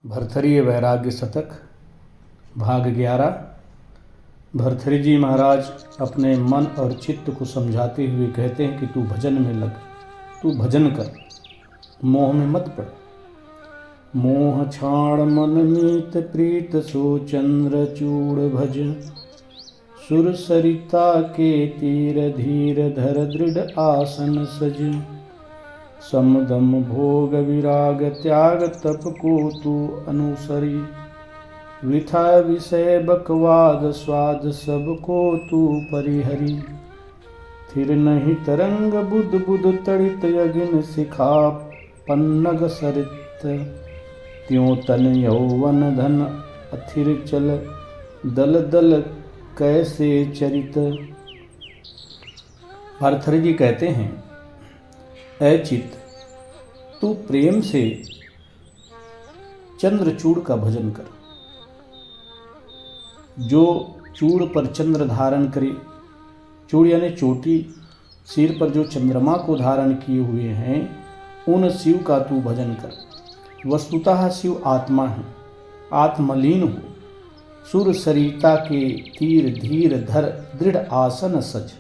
भर्तृहरि वैराग्य शतक भाग 11। भर्तृहरि जी महाराज अपने मन और चित्त को समझाते हुए कहते हैं कि तू भजन में लग, तू भजन कर, मोह में मत पड़। मोह छाड़ मन मीत प्रीत सो चंद्र चूड़ भज, सुर सरिता के तीर धीर धर दृढ़ आसन सज। समदम भोग विराग त्याग तप को तू अनुसरी, वृथा विषय बकवाद स्वाद सबको तू परिहरी। फिर नहीं तरंग बुध बुध तड़ित यगिन सिखा पन्नग सरित, त्यों तन यौवन धन अथिर चल दल दल कैसे चरित। भर्तृहरि जी कहते हैं, ऐ चित्त, तू प्रेम से चंद्रचूड़ का भजन कर। जो चूड़ पर चंद्र धारण करे, चूड़ यानी चोटी, सिर पर जो चंद्रमा को धारण किए हुए हैं, उन शिव का तू भजन कर। वस्तुतः शिव आत्मा है, आत्मलीन हो। सुर सरिता के तीर धीर धर दृढ़ आसन सज,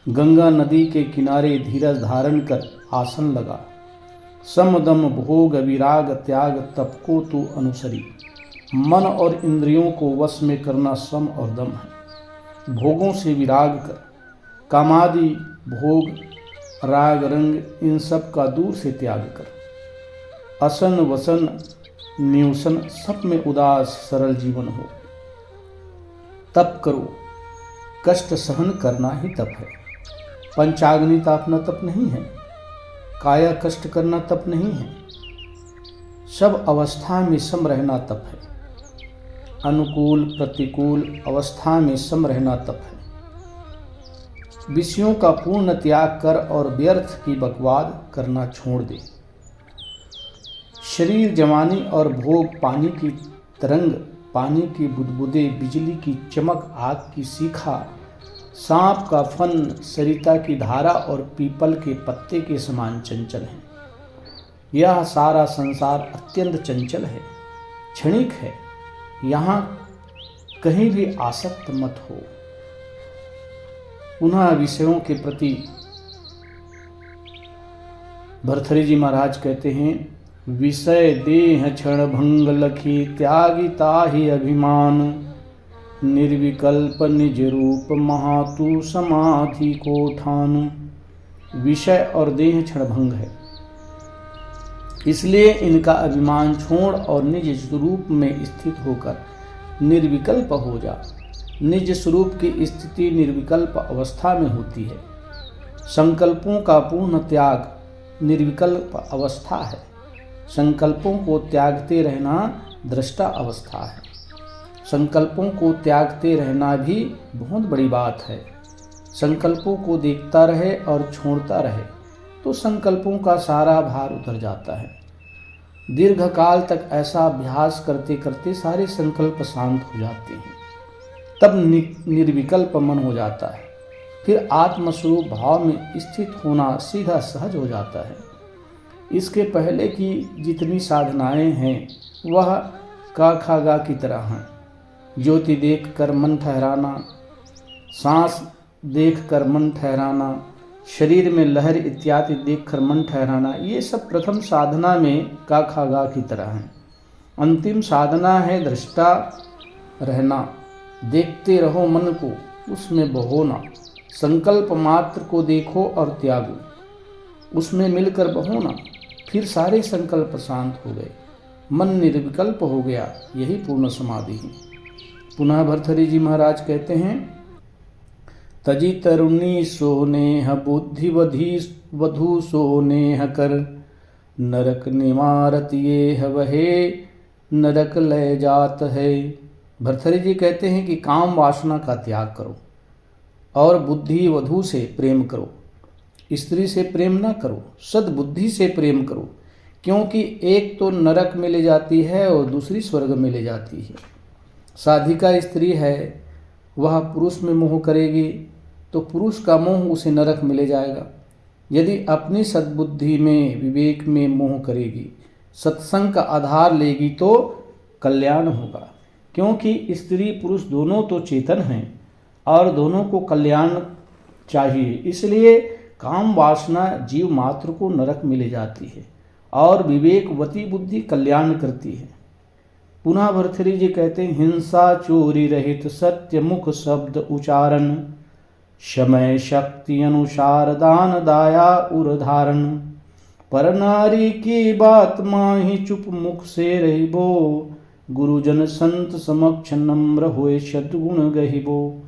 गंगा नदी के किनारे धीरज धारण कर आसन लगा। समदम भोग विराग त्याग तप को तू अनुसरी, मन और इंद्रियों को वश में करना सम और दम है। भोगों से विराग कर, कामादि भोग राग रंग इन सब का दूर से त्याग कर। असन वसन न्यूसन सब में उदास सरल जीवन हो। तप करो, कष्ट सहन करना ही तप है। पंचाग्नि तापना तप नहीं है, काया कष्ट करना तप नहीं है। सब अवस्था में सम रहना तप है। अनुकूल प्रतिकूल अवस्था में सम रहना तप है। विषयों का पूर्ण त्याग कर और व्यर्थ की बकवाद करना छोड़ दे। शरीर जवानी और भोग पानी की तरंग, पानी की बुदबुदे, बिजली की चमक, आग की शिखा, सांप का फन, सरिता की धारा और पीपल के पत्ते के समान चंचल है। यह सारा संसार अत्यंत चंचल है, क्षणिक है। यहाँ कहीं भी आसक्त मत हो। पुनः विषयों के प्रति भर्तृहरि जी महाराज कहते हैं, विषय देह क्षण भंग लखी त्यागी ताहि अभिमान, निर्विकल्प निज रूप महातु समाधि को ठान। विषय और देह क्षण भंग है, इसलिए इनका अभिमान छोड़ और निज स्वरूप में स्थित होकर निर्विकल्प हो जा। निज स्वरूप की स्थिति निर्विकल्प अवस्था में होती है। संकल्पों का पूर्ण त्याग निर्विकल्प अवस्था है। संकल्पों को त्यागते रहना दृष्टा अवस्था है। संकल्पों को त्यागते रहना भी बहुत बड़ी बात है। संकल्पों को देखता रहे और छोड़ता रहे तो संकल्पों का सारा भार उतर जाता है। दीर्घ काल तक ऐसा अभ्यास करते करते सारे संकल्प शांत हो जाते हैं। तब निर्विकल्प मन हो जाता है। फिर आत्मस्वरूप भाव में स्थित होना सीधा सहज हो जाता है। इसके पहले की जितनी साधनाएं हैं वह का खागा की तरह हैं। ज्योति देख कर मन ठहराना, सांस देख कर मन ठहराना, शरीर में लहर इत्यादि देख कर मन ठहराना, ये सब प्रथम साधना में का खागा की तरह हैं। अंतिम साधना है दृष्टा रहना। देखते रहो मन को, उसमें बहोना। संकल्प मात्र को देखो और त्यागो, उसमें मिलकर बहोना। फिर सारे संकल्प शांत हो गए, मन निर्विकल्प हो गया। यही पूर्ण समाधि है। पुनः भर्तृहरि जी महाराज कहते हैं, तजी तरुणी सोनेह बुद्धि वधु सोनेह कर, नरक निवारत ये वहे नरक लय जात है। भर्तृहरि जी कहते हैं कि काम वासना का त्याग करो और बुद्धि वधु से प्रेम करो। स्त्री से प्रेम न करो, सद्बुद्धि से प्रेम करो, क्योंकि एक तो नरक में ले जाती है और दूसरी स्वर्ग में ले जाती है। साधिका स्त्री है, वह पुरुष में मोह करेगी तो पुरुष का मोह उसे नरक में ले जाएगा। यदि अपनी सद्बुद्धि में, विवेक में मोह करेगी, सत्संग का आधार लेगी तो कल्याण होगा, क्योंकि स्त्री पुरुष दोनों तो चेतन हैं और दोनों को कल्याण चाहिए। इसलिए काम वासना जीव मात्र को नरक में ले जाती है और विवेकवती बुद्धि कल्याण करती है। पुनः भर्तृहरि जी कहते हैं, हिंसा चोरी रहित सत्य मुख शब्द उच्चारण, समय शक्ति अनुसार दान दाया उर धारण, पर नारी की बात माही चुप मुख से रहिबो, गुरुजन संत समक्ष नम्र होए सद्गुण गहिबो,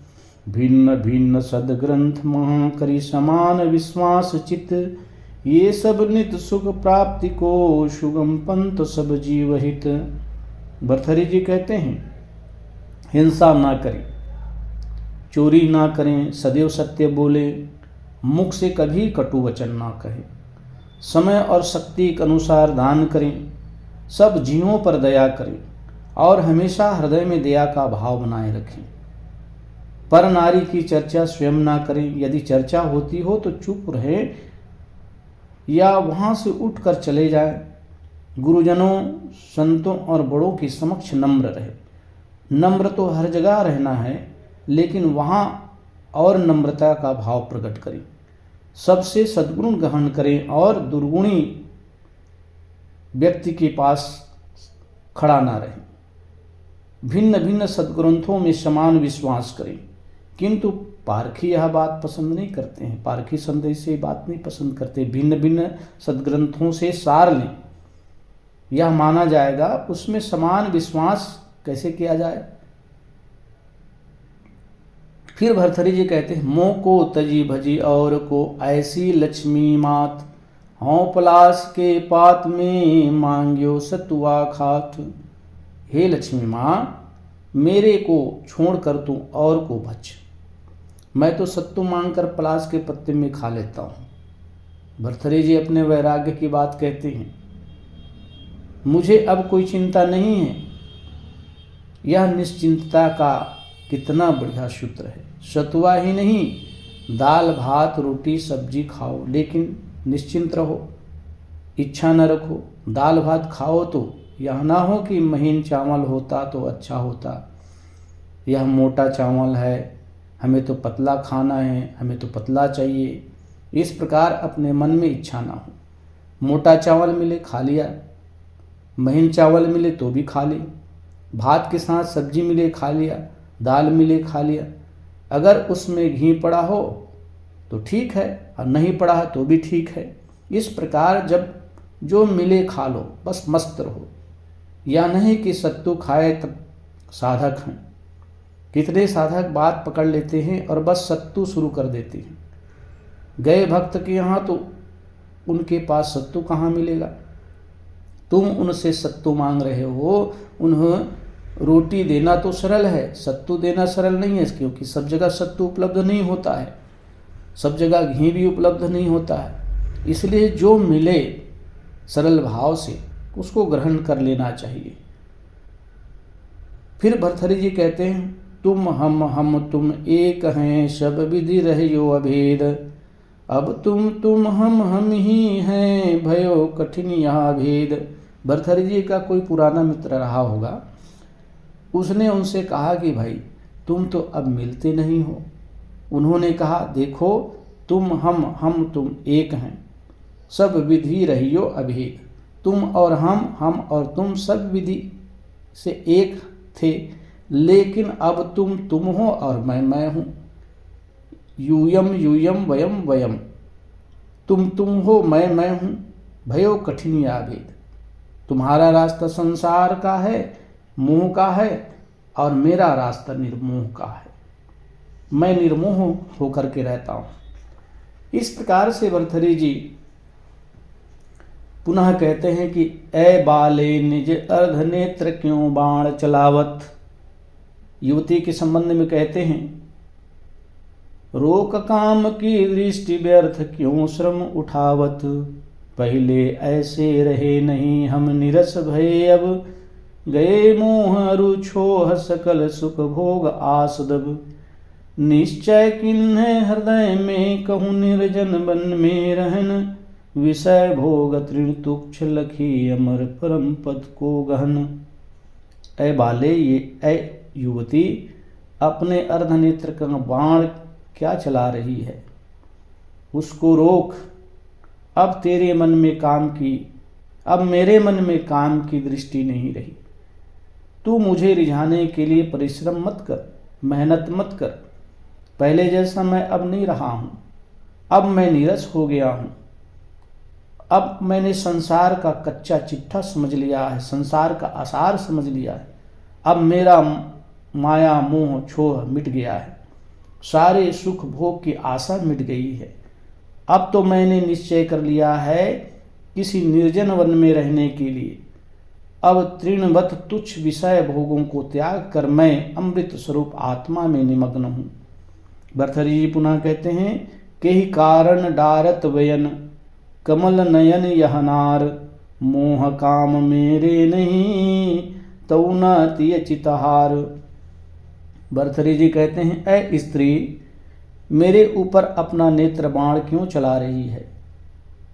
भिन्न भिन्न सदग्रंथ महा करी समान विश्वास चित, ये सब नित सुख प्राप्ति को सुगम पंथ सब जीव हित। भर्तृहरि जी कहते हैं, हिंसा ना करें, चोरी ना करें, सदैव सत्य बोले, मुख से कभी कटु वचन ना कहें, समय और शक्ति के अनुसार दान करें, सब जीवों पर दया करें और हमेशा हृदय में दया का भाव बनाए रखें। पर नारी की चर्चा स्वयं ना करें, यदि चर्चा होती हो तो चुप रहे या वहां से उठकर चले जाएं। गुरुजनों, संतों और बड़ों के समक्ष नम्र रहे। नम्र तो हर जगह रहना है, लेकिन वहाँ और नम्रता का भाव प्रकट करें। सबसे सद्गुण ग्रहण करें और दुर्गुणी व्यक्ति के पास खड़ा ना रहें। भिन्न भिन्न सद्ग्रंथों में समान विश्वास करें, किंतु पारखी यह बात पसंद नहीं करते हैं। पारखी संदेश से बात नहीं पसंद करते। भिन्न भिन्न सद्ग्रंथों से सार लें, यह माना जाएगा। उसमें समान विश्वास कैसे किया जाए। फिर भर्तृहरि जी कहते हैं, मोह को तजी भजी और को ऐसी लक्ष्मी मात, हों पलाश के पात में मांग्यो सतुआ खात। हे लक्ष्मी माँ, मेरे को छोड़ कर तू और को भज, मैं तो सत्तू मांगकर पलाश के पत्ते में खा लेता हूँ। भर्तृहरि जी अपने वैराग्य की बात कहते हैं, मुझे अब कोई चिंता नहीं है। यह निश्चिंतता का कितना बढ़िया सूत्र है। सतुआ ही नहीं, दाल भात रोटी सब्जी खाओ, लेकिन निश्चिंत रहो, इच्छा न रखो। दाल भात खाओ तो यह ना हो कि महीन चावल होता तो अच्छा होता, यह मोटा चावल है, हमें तो पतला खाना है, हमें तो पतला चाहिए। इस प्रकार अपने मन में इच्छा ना हो। मोटा चावल मिले खा लिया, महीन चावल मिले तो भी खा ली, भात के साथ सब्जी मिले खा लिया, दाल मिले खा लिया। अगर उसमें घी पड़ा हो तो ठीक है, और नहीं पड़ा है तो भी ठीक है। इस प्रकार जब जो मिले खा लो, बस मस्त रहो। या नहीं कि सत्तू खाए तब साधक हैं। कितने साधक बात पकड़ लेते हैं और बस सत्तू शुरू कर देते हैं। गए भक्त के यहाँ तो उनके पास सत्तू कहाँ मिलेगा। तुम उनसे सत्तू मांग रहे हो, उन्हें रोटी देना तो सरल है, सत्तू देना सरल नहीं है, क्योंकि सब जगह सत्तू उपलब्ध नहीं होता है, सब जगह घी भी उपलब्ध नहीं होता है। इसलिए जो मिले सरल भाव से उसको ग्रहण कर लेना चाहिए। फिर भर्तृहरि जी कहते हैं, तुम हम तुम एक हैं, सब विधि रहियो अभेद। अब तुम हम ही हैं, भयो कठिन यह भेद। भर्तृहरि जी का कोई पुराना मित्र रहा होगा, उसने उनसे कहा कि भाई तुम तो अब मिलते नहीं हो। उन्होंने कहा, देखो तुम हम तुम एक हैं, सब विधि रहियो अभेद। तुम और हम और तुम सब विधि से एक थे, लेकिन अब तुम हो और मैं हूँ। यूयम वयम वयम, तुम हो मैं हूँ, भयो कठिन या भेद। तुम्हारा रास्ता संसार का है, मोह का है, और मेरा रास्ता निर्मोह का है। मैं निर्मोह होकर के रहता हूँ। इस प्रकार से भर्तृहरि जी पुनः कहते हैं कि ए बाले निज अर्ध नेत्र क्यों बाण चलावत। युवती के संबंध में कहते हैं, रोक काम की दृष्टि व्यर्थ क्यों श्रम उठावत। पहले ऐसे रहे नहीं हम निरस भये, अब गए मोह रुछोह सकल सुख भोग आसदब। निश्चय किन्ह हृदय में कहूँ निर्जन वन में रहन, विषय भोग तृण तुक्ष लखी अमर परम पद को गहन। ऐ बाले, ये ऐ युवती, अपने अर्धनेत्र का बाण क्या चला रही है? उसको रोक। अब मेरे मन में काम की दृष्टि नहीं रही। तू मुझे रिझाने के लिए परिश्रम मत कर, मेहनत मत कर। पहले जैसा मैं अब नहीं रहा हूँ। अब मैं नीरस हो गया हूँ। अब मैंने संसार का कच्चा चिट्ठा समझ लिया है, संसार का आसार समझ लिया है। अब मेरा माया मोह छोह मिट गया है, सारे सुख भोग की आशा मिट गई है। अब तो मैंने निश्चय कर लिया है किसी निर्जन वन में रहने के लिए। अब तृणवत तुच्छ विषय भोगों को त्याग कर मैं अमृत स्वरूप आत्मा में निमग्न हूँ। भर्तृहरि जी पुनः कहते हैं के ही कारण डारत वयन, कमल नयन यह नार, मोह काम मेरे नहीं, तऊ न तिय चितहार। भर्तृहरि जी कहते हैं, ऐ स्त्री, मेरे ऊपर अपना नेत्र बाण क्यों चला रही है?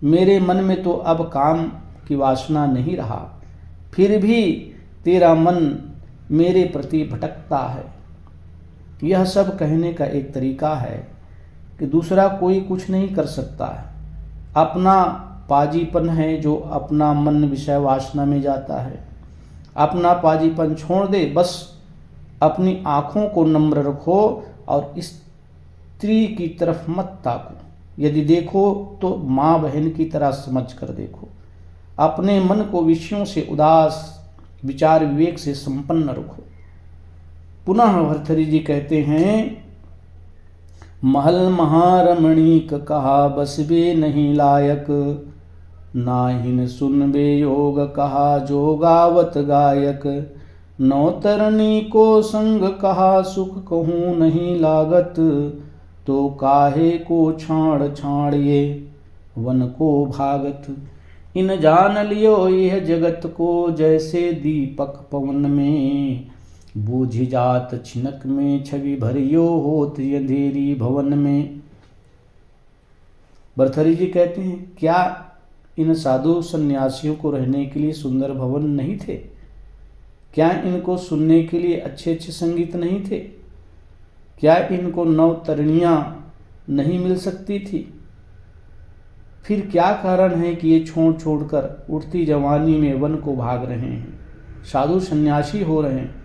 मेरे मन में तो अब काम की वासना नहीं रहा, फिर भी तेरा मन मेरे प्रति भटकता है। यह सब कहने का एक तरीका है कि दूसरा कोई कुछ नहीं कर सकता है। अपना पाजीपन है जो अपना मन विषय वासना में जाता है। अपना पाजीपन छोड़ दे, बस अपनी आँखों को नम्र रखो और स्त्री की तरफ मत ताको। यदि देखो तो माँ बहन की तरह समझ कर देखो। अपने मन को विषयों से उदास विचार विवेक से संपन्न रखो। पुनः भर्तृहरि जी कहते हैं, महल महारमणीक कहा बसबे नहीं लायक, नाहिन सुनबे योग कहा जोगावत गायक, नौतरनी को संग कहा सुख कहूँ नहीं लागत, तो काहे को छाड़ छाड़ ये वन को भागत। इन जान लियो यह जगत को जैसे दीपक पवन में, बूझ जात छिनक में छवि भरियो होत अंधेरी भवन में। भर्तृहरि जी कहते हैं, क्या इन साधु सन्यासियों को रहने के लिए सुंदर भवन नहीं थे? क्या इनको सुनने के लिए अच्छे अच्छे संगीत नहीं थे? क्या इनको नवतरणियाँ नहीं मिल सकती थी? फिर क्या कारण है कि ये छोड़ छोड़कर उठती जवानी में वन को भाग रहे हैं, साधु सन्यासी हो रहे हैं,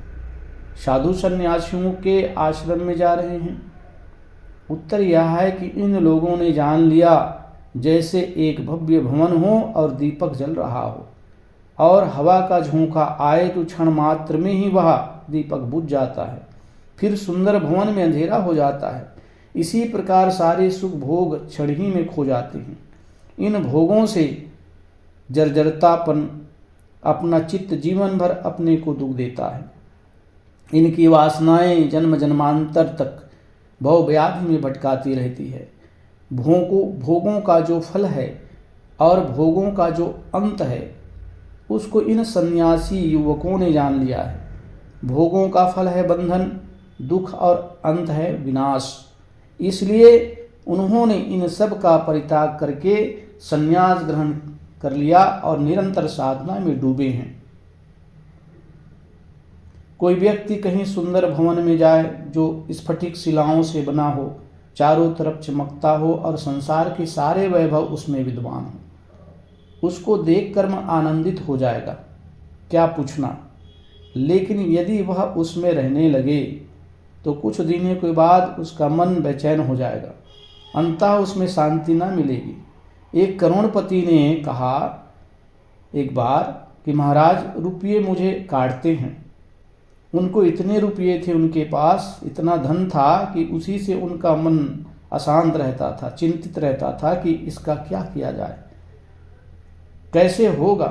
साधु सन्यासियों के आश्रम में जा रहे हैं? उत्तर यह है कि इन लोगों ने जान लिया जैसे एक भव्य भवन हो और दीपक जल रहा हो, और हवा का झोंका आए तो क्षण मात्र में ही वह दीपक बुझ जाता है, फिर सुंदर भवन में अंधेरा हो जाता है। इसी प्रकार सारे सुख भोग क्षण ही में खो जाते हैं। इन भोगों से जर्जरतापन अपना चित्त जीवन भर अपने को दुख देता है। इनकी वासनाएं जन्म जन्मांतर तक भव व्याधि में भटकाती रहती है। भोगों का जो फल है और भोगों का जो अंत है उसको इन सन्यासी युवकों ने जान लिया है। भोगों का फल है बंधन, दुख और अंत है विनाश। इसलिए उन्होंने इन सब का परित्याग करके संन्यास ग्रहण कर लिया और निरंतर साधना में डूबे हैं। कोई व्यक्ति कहीं सुंदर भवन में जाए जो स्फटिक शिलाओं से बना हो, चारों तरफ चमकता हो और संसार के सारे वैभव उसमें विद्वान हो, उसको देखकर मन आनंदित हो जाएगा, क्या पूछना। लेकिन यदि वह उसमें रहने लगे तो कुछ दिनों के बाद उसका मन बेचैन हो जाएगा, अंततः उसमें शांति न मिलेगी। एक करोड़पति ने कहा एक बार कि महाराज, रुपये मुझे काटते हैं। उनको इतने रुपये थे, उनके पास इतना धन था कि उसी से उनका मन अशांत रहता था, चिंतित रहता था कि इसका क्या किया जाए, कैसे होगा।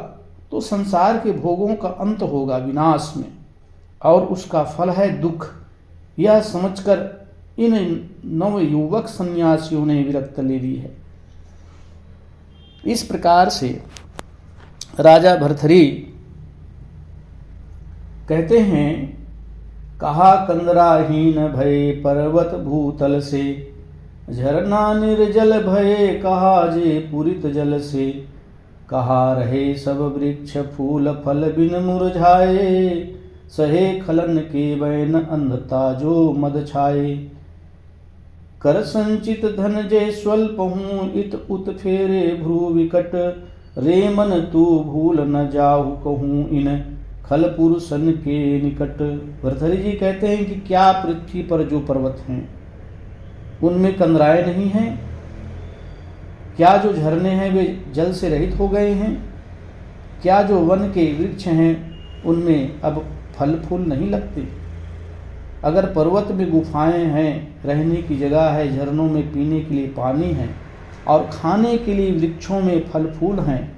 तो संसार के भोगों का अंत होगा विनाश में, और उसका फल है दुख। यह समझकर इन नवयुवक सन्यासियों ने विरक्त ले ली है। इस प्रकार से राजा भर्तृहरि कहते हैं, कहा कंदराहीन भय पर्वत भूतल से, झरना निर्जल भय कहा जे पूरित जल से, कहा रहे सब वृक्ष फूल फल बिन मुरझाए, सहे खलन के वैन अंधता जो मद छाए। कर संचित धन जय स्वल्प हूँ इत उत फेरे भ्रू विकट। रे मन तू भूल न जाहु कहूँ इन खल पुरुषन के निकट। भर्तृहरि जी कहते हैं कि क्या पृथ्वी पर जो पर्वत हैं उनमें कंदराएं नहीं हैं? क्या जो झरने हैं वे जल से रहित हो गए हैं? क्या जो वन के वृक्ष हैं उनमें अब फल फूल नहीं लगते? अगर पर्वत में गुफाएं हैं, रहने की जगह है, झरनों में पीने के लिए पानी है और खाने के लिए वृक्षों में फल फूल हैं,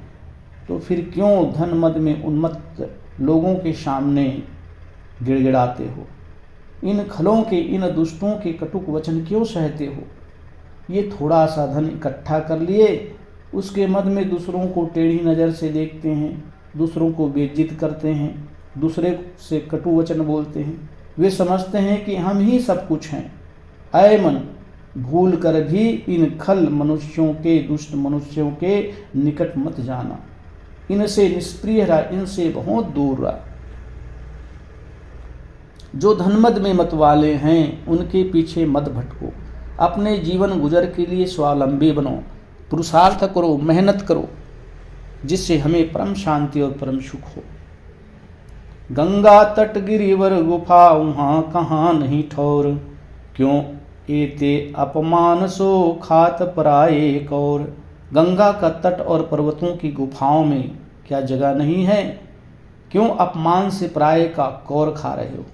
तो फिर क्यों धन मद में उन्मत्त लोगों के सामने गिड़गिड़ाते हो? इन खलों के, इन दुष्टों के कटुक वचन क्यों सहते हो? ये थोड़ा सा धन इकट्ठा कर लिए, उसके मद में दूसरों को टेढ़ी नज़र से देखते हैं, दूसरों को बेइज्जत करते हैं, दूसरे से कटु वचन बोलते हैं। वे समझते हैं कि हम ही सब कुछ हैं। ऐ मन, भूल कर भी इन खल मनुष्यों के, दुष्ट मनुष्यों के निकट मत जाना। इनसे निष्प्रिय रहा, इनसे बहुत दूर रहा। जो धनमद में मत वाले हैं उनके पीछे मत भटको। अपने जीवन गुजर के लिए स्वावलंबी बनो, पुरुषार्थ करो, मेहनत करो, जिससे हमें परम शांति और परम सुख हो। गंगा तट गिरिवर गुफा वहाँ कहाँ नहीं ठौर। क्यों एते अपमान सो खात पराए कौर। गंगा का तट और पर्वतों की गुफाओं में क्या जगह नहीं है? क्यों अपमान से पराये का कौर खा रहे हो?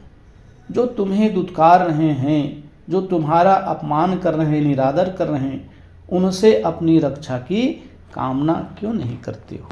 जो तुम्हें दुत्कार रहे हैं, जो तुम्हारा अपमान कर रहे हैं, निरादर कर रहे हैं, उनसे अपनी रक्षा की कामना क्यों नहीं करते हो?